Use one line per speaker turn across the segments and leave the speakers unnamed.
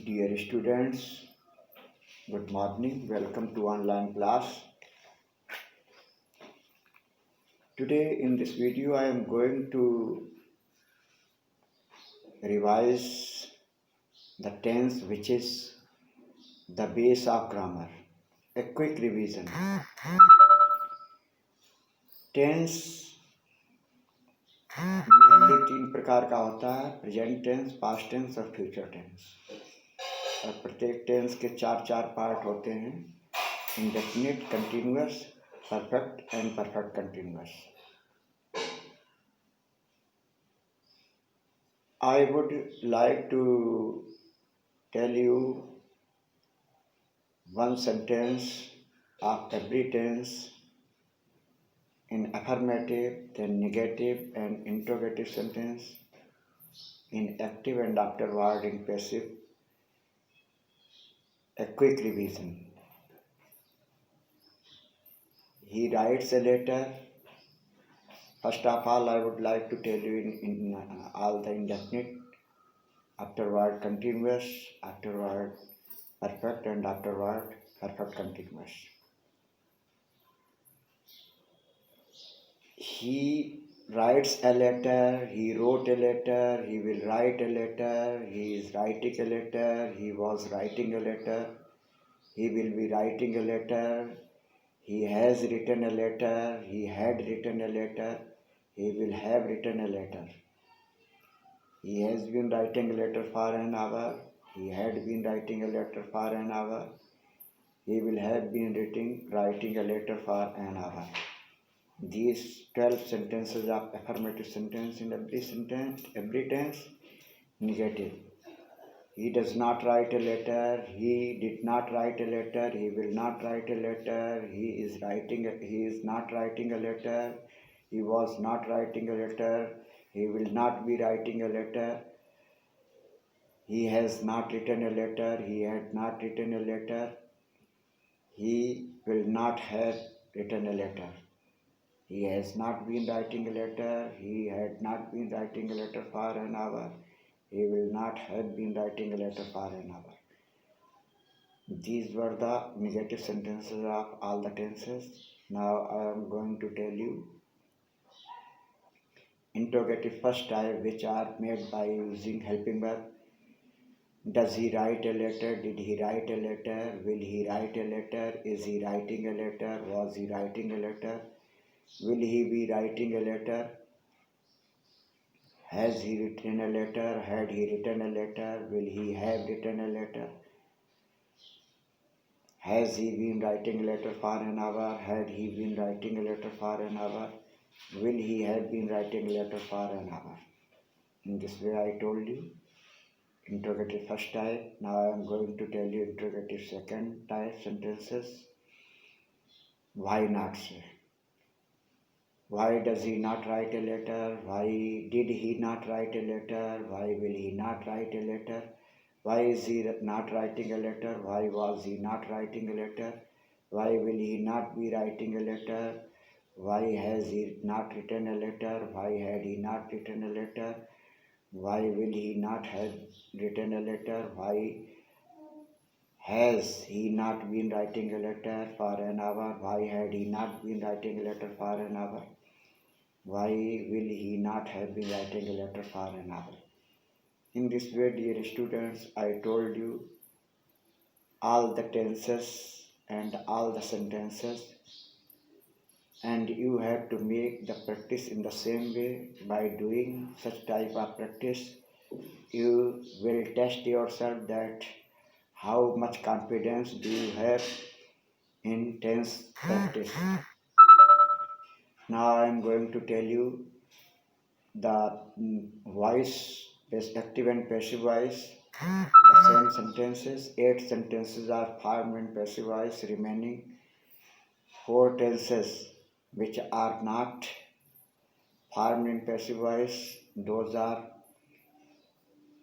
Dear students, good morning. Welcome to online class. Today in this video I am going to revise the tense which is the base of grammar. A quick revision. Tense mainly तीन प्रकार का होता है, present tense, past tense और future tense. और प्रत्येक tense के चार पार्ट होते हैं, indefinite, continuous, perfect and perfect continuous. I would like to tell you one sentence of every tense in affirmative, then negative and interrogative sentence, in active and afterward in passive. A quick revision. He writes a letter. First of all, I would like to tell you in all the indefinite, afterward continuous, afterward perfect and afterward perfect continuous. He writes a letter, he wrote a letter, he will write a letter, he is writing a letter, he was writing a letter, he will be writing a letter, he has written a letter, he had written a letter, he will have written a letter. He has been writing a letter for an hour, he had been writing a letter for an hour, he will have been writing a letter for an hour. These 12 sentences are affirmative sentence. In every tense, negative. He does not write a letter, he did not write a letter, he will not write a letter, he is not writing a letter, he was not writing a letter, he will not be writing a letter, he has not written a letter, he had not written a letter, he will not have written a letter. He has not been writing a letter, he had not been writing a letter for an hour, he will not have been writing a letter for an hour. These were the negative sentences of all the tenses. Now I am going to tell you interrogative first type, which are made by using helping verb. Does he write a letter? Did he write a letter? Will he write a letter? Is he writing a letter? Was he writing a letter? Will he be writing a letter? Has he written a letter? Had he written a letter? Will he have written a letter? Has he been writing a letter for an hour? Had he been writing a letter for an hour? Will he have been writing a letter for an hour? In this way I told you interrogative first type. Now I am going to tell you interrogative second type sentences. Why not say? Why does he not write a letter? Why did he not write a letter? Why will he not write a letter? Why is he not writing a letter? Why was he not writing a letter? Why will he not be writing a letter? Why has he not written a letter? Why had he not written a letter? Why will he not have written a letter? Why has he not been writing a letter for an hour? Why had he not been writing a letter for an hour? Why will he not have been writing a letter for an hour? In this way, dear students, I told you all the tenses and all the sentences, and you have to make the practice in the same way. By doing such type of practice, you will test yourself that how much confidence do you have in tense practice. Now I am going to tell you the voice, active and passive voice, the same sentences. 8 sentences are formed in passive voice, remaining 4 tenses which are not formed in passive voice. Those are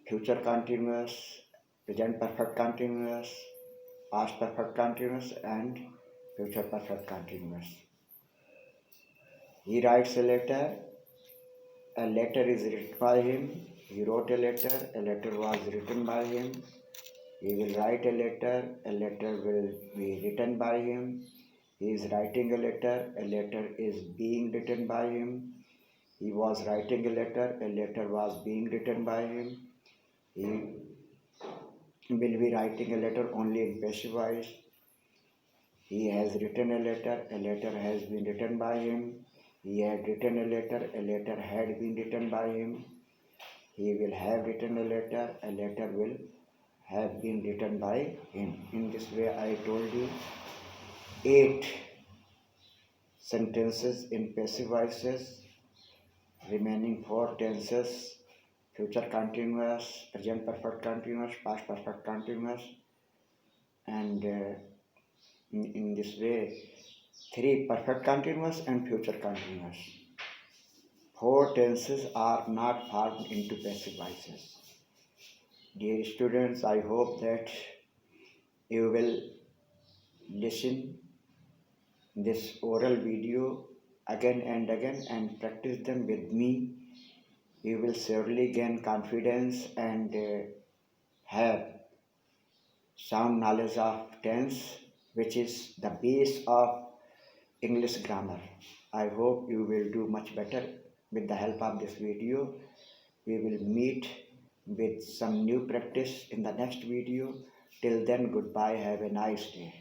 future continuous, present perfect continuous, past perfect continuous and future perfect continuous. He writes a letter is written by him, he wrote a letter was written by him, He will write a letter will be written by him. He is writing a letter is being written by him. He was writing a letter was being written by him. He will be writing a letter only in passive voice. He has written a letter has been written by him. He had written a letter had been written by him. He will have written a letter will have been written by him. In this way, I told you 8 sentences in passive voices, remaining 4 tenses, future continuous, present perfect continuous, past perfect continuous, and in this way 3 perfect continuous and future continuous. 4 tenses are not formed into passive voices. Dear students, I hope that you will listen this oral video again and practice them with me. You will surely gain confidence and have sound knowledge of tense, which is the base of English grammar. I hope you will do much better with the help of this video. We will meet with some new practice in the next video. Till then, goodbye. Have a nice day.